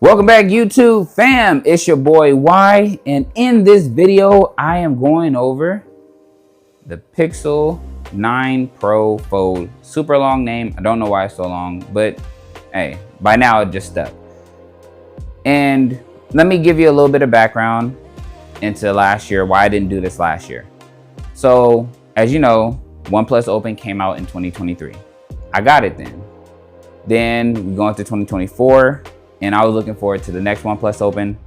Welcome back, YouTube fam. It's your boy Y, and in this video I am going over the Pixel 9 Pro Fold. Super long name. I don't know why it's so long, but hey, by now it just stuck. And let me give you a little bit of background into last year, why I didn't do this last year. So as you know, OnePlus Open came out in 2023. I got it then. Then we go into 2024. And I was looking forward to the next OnePlus Open.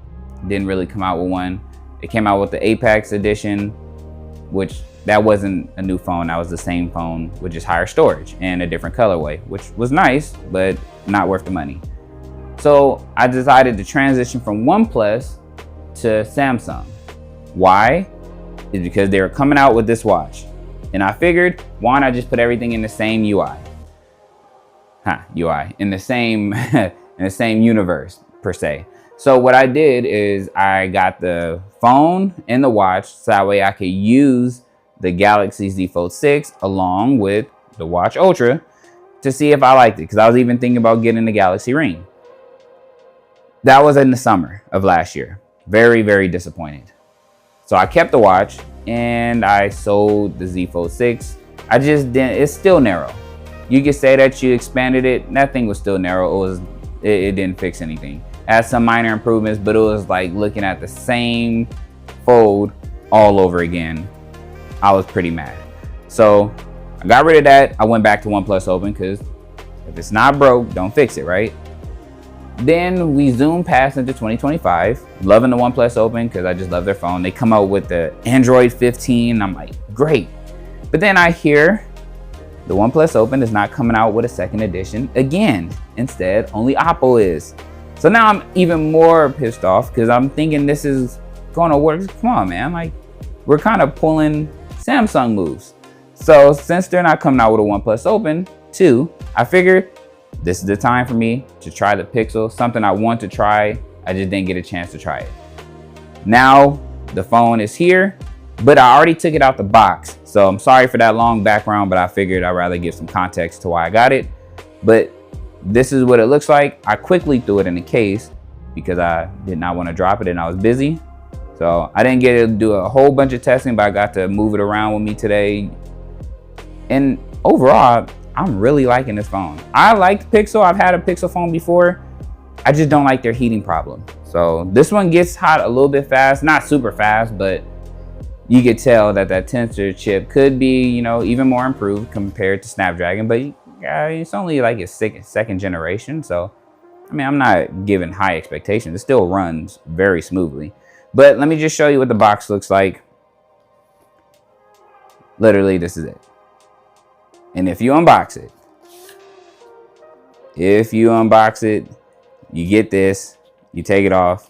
Didn't really come out with one. It came out with the Apex edition, which that wasn't a new phone. That was the same phone with just higher storage and a different colorway, which was nice, but not worth the money. So I decided to transition from OnePlus to Samsung. Why? Is because they were coming out with this watch. And I figured, why not just put everything in the same UI? In the same in the same universe per se. So what I did is I got the phone and the watch so that way I could use the Galaxy Z Fold 6 along with the Watch Ultra to see if I liked it, because I was even thinking about getting the Galaxy Ring. That was in the summer of last year. Very, very disappointed. So I kept the watch and I sold the Z Fold 6. I just didn't, it's still narrow. You could say that you expanded it, that thing was still narrow. It didn't fix anything. It had some minor improvements, but it was like looking at the same fold all over again. I was pretty mad. So I got rid of that. I went back to OnePlus Open because if it's not broke, don't fix it, right? Then we zoom past into 2025. Loving the OnePlus Open because I just love their phone. They come out with the Android 15. I'm like, great. But then I hear the OnePlus Open is not coming out with a second edition again. Instead, only Oppo is. So now I'm even more pissed off because I'm thinking this is going to work. Come on, man. Like, we're kind of pulling Samsung moves. So since they're not coming out with a OnePlus Open 2, I figured this is the time for me to try the Pixel. Something I want to try. I just didn't get a chance to try it. Now the phone is here, but I already took it out the box. So I'm sorry for that long background, but I figured I'd rather give some context to why I got it. But this is what it looks like. I quickly threw it in the case because I did not want to drop it and I was busy. So I didn't get to do a whole bunch of testing, but I got to move it around with me today. And overall, I'm really liking this phone. I like Pixel. I've had a Pixel phone before. I just don't like their heating problem. So this one gets hot a little bit fast, not super fast, but you could tell that Tensor chip could be, even more improved compared to Snapdragon, but it's only like its second generation. So, I mean, I'm not giving high expectations. It still runs very smoothly. But let me just show you what the box looks like. Literally, this is it. And if you unbox it, you get this, you take it off.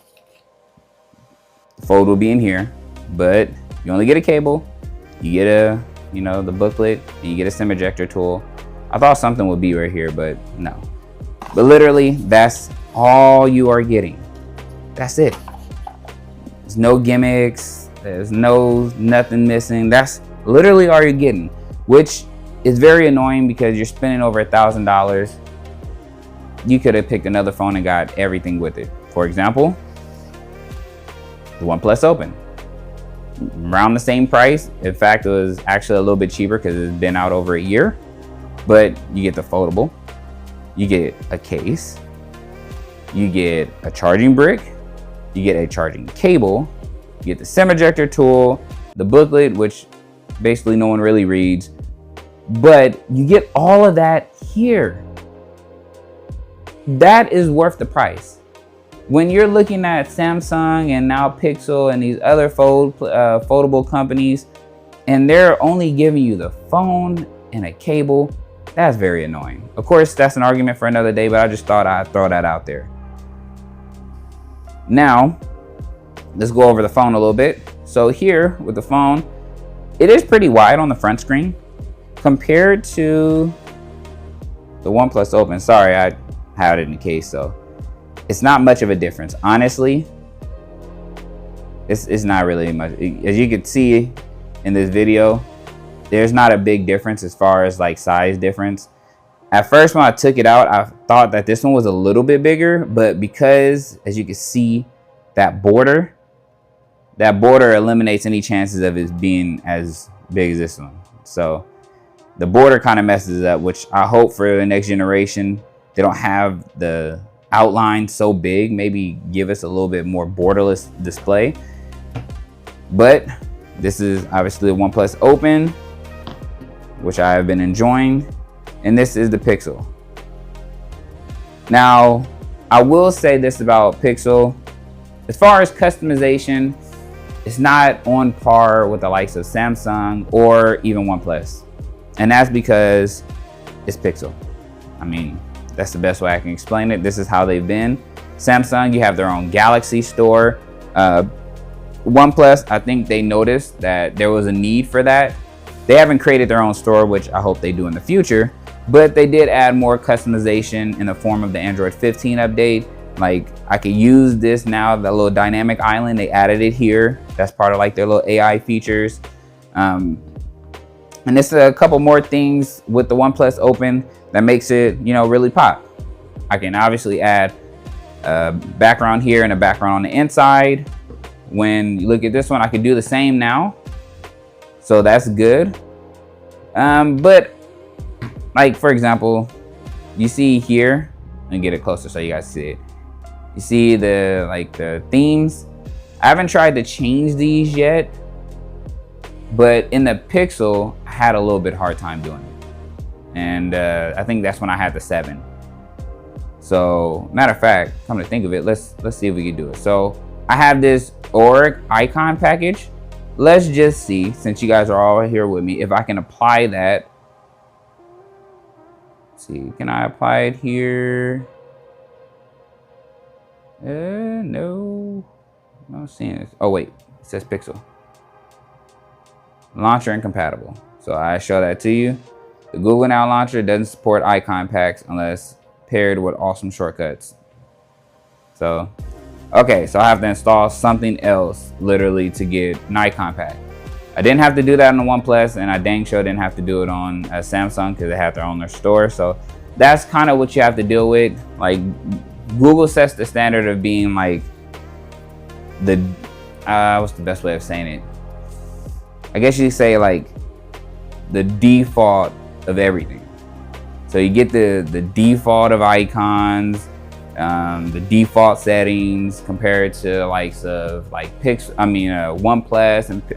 The fold will be in here, but you only get a cable, you get the booklet, and you get a SIM ejector tool. I thought something would be right here, but no. But literally, that's all you are getting. That's it. There's no gimmicks. There's nothing missing. That's literally all you're getting, which is very annoying because you're spending over $1,000. You could have picked another phone and got everything with it. For example, the OnePlus Open. Around the same price. In fact, it was actually a little bit cheaper because it's been out over a year. But you get the foldable, you get a case, you get a charging brick, you get a charging cable, you get the SIM ejector tool, the booklet, which basically no one really reads, but you get all of that here. That is worth the price. When you're looking at Samsung and now Pixel and these other foldable companies, and they're only giving you the phone and a cable, that's very annoying. Of course, that's an argument for another day, but I just thought I'd throw that out there. Now, let's go over the phone a little bit. So here with the phone, it is pretty wide on the front screen compared to the OnePlus Open. Sorry, I had it in the case, so it's not much of a difference. Honestly, it's not really much. As you can see in this video, there's not a big difference as far as like size difference. At first when I took it out, I thought that this one was a little bit bigger, but because, as you can see, that border eliminates any chances of it being as big as this one. So the border kind of messes it up, which I hope for the next generation, they don't have the outline so big. Maybe give us a little bit more borderless display. But this is obviously the OnePlus Open, which I have been enjoying. And this is the Pixel. Now, I will say this about Pixel. As far as customization, it's not on par with the likes of Samsung or even OnePlus. And that's because it's Pixel. I mean, that's the best way I can explain it. This is how they've been. Samsung, you have their own Galaxy store. OnePlus, I think they noticed that there was a need for that. They haven't created their own store, which I hope they do in the future. But they did add more customization in the form of the Android 15 update. Like, I could use this now, the little dynamic island, they added it here. That's part of like their little AI features. And there's a couple more things with the OnePlus Open that makes it, you know, really pop. I can obviously add a background here and a background on the inside. When you look at this one, I can do the same now. So that's good. But like, for example, you see here, and get it closer so you guys see it. You see the themes. I haven't tried to change these yet, but in the Pixel, I had a little bit hard time doing it. And I think that's when I had the 7. So, matter of fact, come to think of it, let's see if we can do it. So, I have this Auric icon package. Let's just see, since you guys are all here with me, if I can apply that. Let's see, can I apply it here? No, I'm not seeing it. Oh wait, it says Pixel. Launcher incompatible. So I show that to you. The Google Now launcher doesn't support icon packs unless paired with awesome shortcuts. So, okay, so I have to install something else literally to get an icon pack. I didn't have to do that on the OnePlus, and I dang sure didn't have to do it on Samsung because they have their own store. So that's kind of what you have to deal with. Like, Google sets the standard of being like the, what's the best way of saying it? I guess you say like the default of everything. So you get the default of icons, the default settings compared to likes of like OnePlus and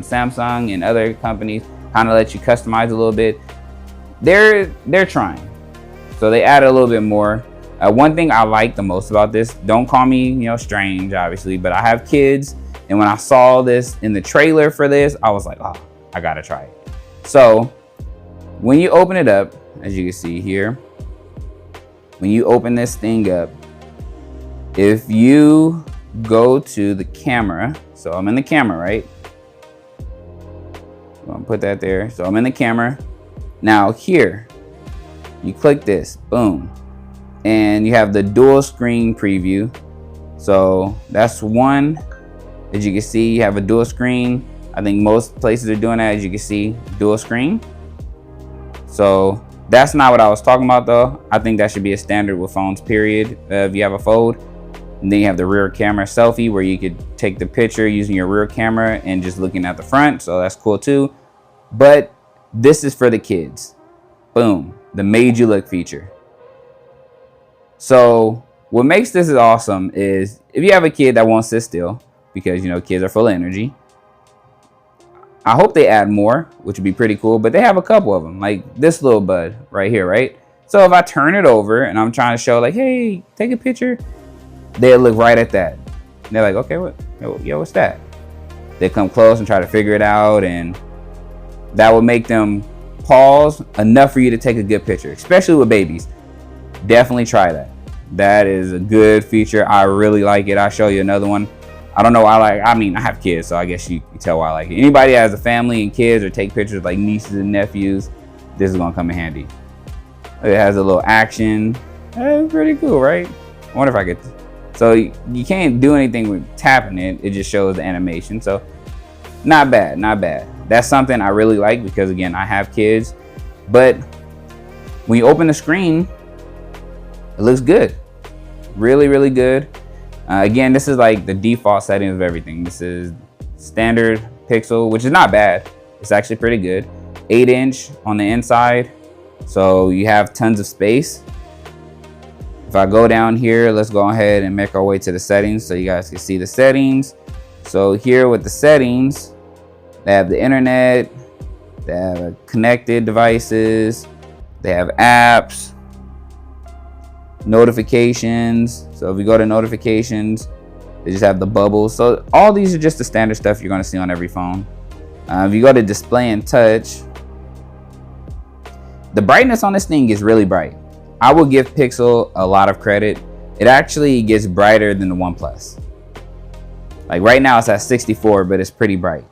Samsung and other companies kind of let you customize a little bit. They're trying, so they added a little bit more. One thing I like the most about this, don't call me strange obviously, but I have kids, and when I saw this in the trailer for this, I was like, oh, I gotta try it. So when you open it up, as you can see here, when you open this thing up, if you go to the camera, so I'm in the camera, right? I'm gonna put that there. So I'm in the camera. Now here, you click this, boom. And you have the dual screen preview. So that's one. As you can see, you have a dual screen. I think most places are doing that, as you can see, dual screen. So that's not what I was talking about though. I think that should be a standard with phones, period, if you have a Fold. And then you have the rear camera selfie where you could take the picture using your rear camera and just looking at the front. So that's cool too. But this is for the kids. Boom, the made you look feature. So what makes this awesome is if you have a kid that won't sit still, because kids are full of energy, I hope they add more, which would be pretty cool, but they have a couple of them, like this little bud right here, right? So if I turn it over and I'm trying to show like, hey, take a picture, they'll look right at that. And they're like, okay, what's that? They come close and try to figure it out, and that will make them pause enough for you to take a good picture, especially with babies. Definitely try that. That is a good feature. I really like it. I'll show you another one. I don't know why I have kids, so I guess you can tell why I like it. Anybody that has a family and kids or take pictures like nieces and nephews, this is gonna come in handy. It has a little action. It's pretty cool, right? I wonder if I could. So you can't do anything with tapping it. It just shows the animation. So not bad, not bad. That's something I really like because again, I have kids. But When you open the screen, it looks good. Really, really good. Again, this is like the default settings of everything. This is standard pixel, which is not bad. It's actually pretty good. 8-inch on the inside, so you have tons of space. If I go down here, let's go ahead and make our way to the settings so you guys can see the settings. So here with the settings, they have the internet, they have connected devices, they have apps, notifications. So if we go to notifications, they just have the bubbles. So all these are just the standard stuff you're going to see on every phone. If you go to display and touch, the brightness on this thing is really bright. I will give Pixel a lot of credit. It actually gets brighter than the OnePlus. Like right now it's at 64, but it's pretty bright.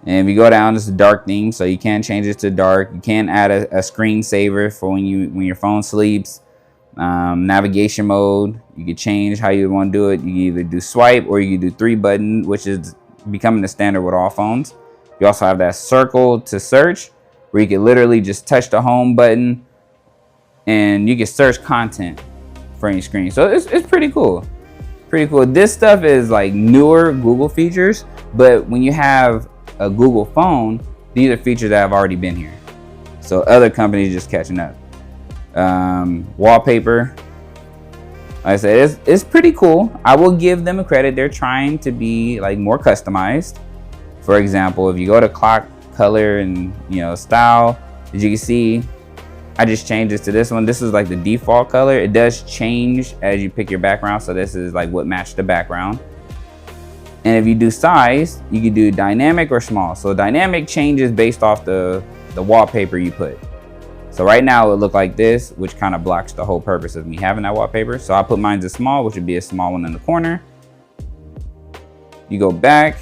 And if you go down, it's a dark theme, so you can change it to dark. You can add a screensaver for when your phone sleeps. Navigation mode, you can change how you want to do it. You can either do swipe or you can do 3 button, which is becoming the standard with all phones. You also have that circle to search, where you can literally just touch the home button and you can search content from your screen. So it's pretty cool. Pretty cool. This stuff is like newer Google features, but when you have a Google phone, these are features that have already been here. So other companies just catching up. Wallpaper, like I said, it's pretty cool. I will give them a credit. They're trying to be like more customized. For example, if you go to clock, color, and style, as you can see, I just changed this to this one. This is like the default color. It does change as you pick your background, so this is like what matched the background. And if you do size, you can do dynamic or small. So dynamic changes based off the wallpaper you put. So right now it look like this, which kind of blocks the whole purpose of me having that wallpaper. So I put mine as small, which would be a small one in the corner. You go back.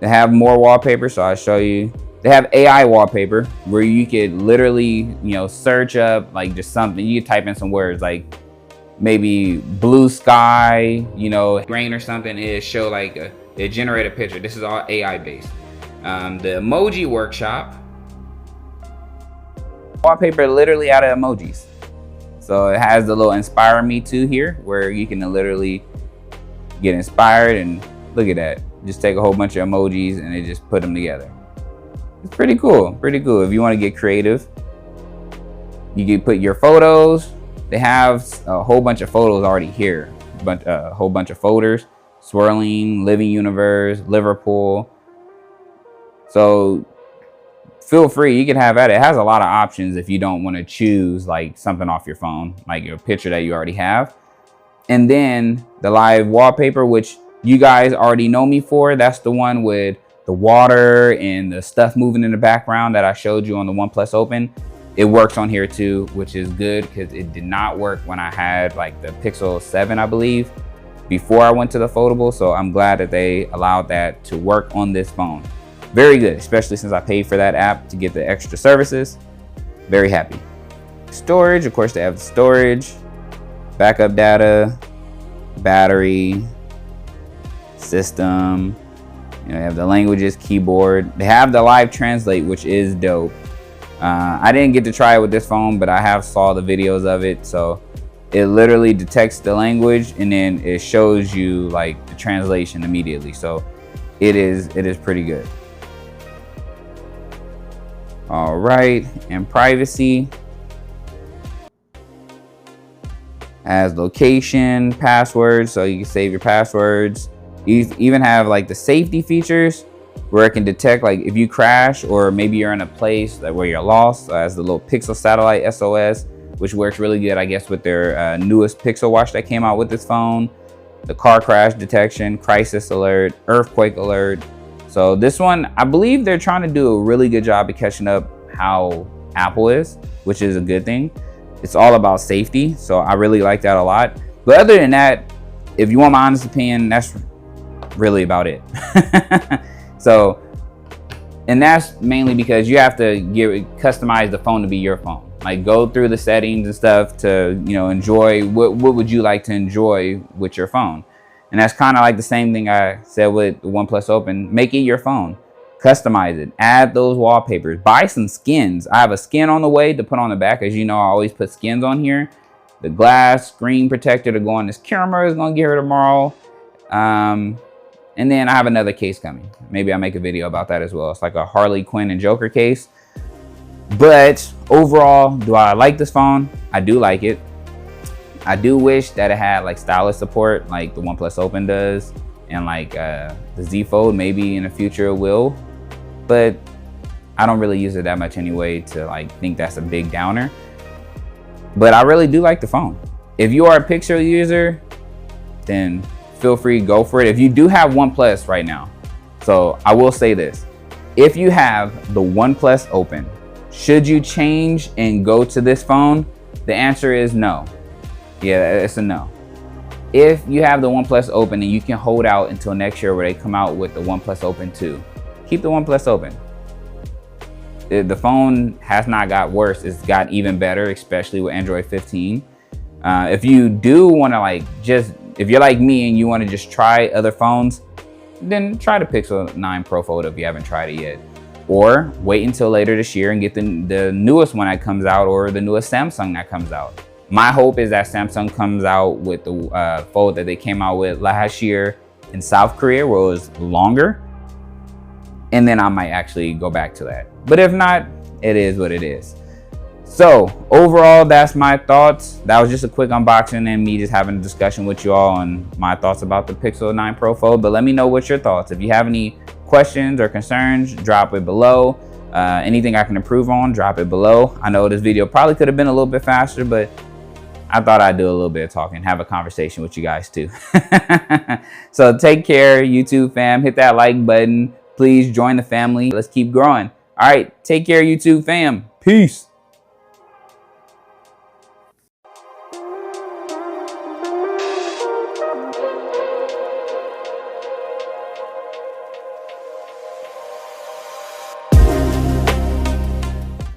They have more wallpaper, so I'll show you. They have AI wallpaper where you could literally, search up like just something. You could type in some words like maybe blue sky, rain or something. It show like it generate a picture. This is all AI based. The emoji workshop, wallpaper literally out of emojis. So it has the little inspire me to here where you can literally get inspired, and look at that. Just take a whole bunch of emojis and they just put them together. It's pretty cool, pretty cool. If you want to get creative, you can put your photos. They have a whole bunch of photos already here, but a whole bunch of folders, swirling, living universe, Liverpool. So feel free, you can have at it. It has a lot of options if you don't want to choose like something off your phone, like your picture that you already have. And then the live wallpaper, which you guys already know me for. That's the one with the water and the stuff moving in the background that I showed you on the OnePlus Open. It works on here too, which is good because it did not work when I had like the Pixel 7, I believe, before I went to the foldable. So I'm glad that they allowed that to work on this phone. Very good, especially since I paid for that app to get the extra services. Very happy. Storage, of course, they have the storage, backup data, battery, system. They have the languages, keyboard. They have the live translate, which is dope. I didn't get to try it with this phone, but I have saw the videos of it. So it literally detects the language and then it shows you like the translation immediately. So it is pretty good. All right, and privacy has location, passwords, so you can save your passwords. You even have like the safety features where it can detect like if you crash or maybe you're in a place where you're lost, as the little Pixel satellite SOS, which works really good, I guess, with their newest Pixel watch that came out with this phone. The car crash detection, crisis alert, earthquake alert. So this one, I believe they're trying to do a really good job of catching up how Apple is, which is a good thing. It's all about safety, so I really like that a lot. But other than that, if you want my honest opinion, that's really about it. So, and that's mainly because you have to customize the phone to be your phone. Like go through the settings and stuff to, enjoy what would you like to enjoy with your phone. And that's kind of like the same thing I said with the OnePlus Open. Make it your phone. Customize it, add those wallpapers, buy some skins. I have a skin on the way to put on the back. As you know, I always put skins on here. The glass screen protector to go on this camera is gonna get here tomorrow. And then I have another case coming. Maybe I'll make a video about that as well. It's like a Harley Quinn and Joker case. But overall, do I like this phone? I do like it. I do wish that it had like stylus support like the OnePlus Open does, and like the Z Fold maybe in the future it will. But I don't really use it that much anyway to like think that's a big downer. But I really do like the phone. If you are a Pixel user, then feel free, go for it. If you do have OnePlus right now, so I will say this. If you have the OnePlus Open, should you change and go to this phone? The answer is no. Yeah, it's a no. If you have the OnePlus Open and you can hold out until next year where they come out with the OnePlus Open 2, keep the OnePlus Open. The phone has not got worse, it's got even better, especially with Android 15. If you do want to like if you're like me and you want to just try other phones, then try the Pixel 9 Pro Fold if you haven't tried it yet. Or wait until later this year and get the newest one that comes out, or the newest Samsung that comes out. My hope is that Samsung comes out with the Fold that they came out with last year in South Korea, where it was longer. And then I might actually go back to that. But if not, it is what it is. So overall, that's my thoughts. That was just a quick unboxing and me just having a discussion with you all on my thoughts about the Pixel 9 Pro Fold. But let me know what's your thoughts. If you have any questions or concerns, drop it below. Anything I can improve on, drop it below. I know this video probably could have been a little bit faster, but I thought I'd do a little bit of talking, have a conversation with you guys too. So take care, YouTube fam. Hit that like button. Please join the family. Let's keep growing. All right, take care, YouTube fam. Peace.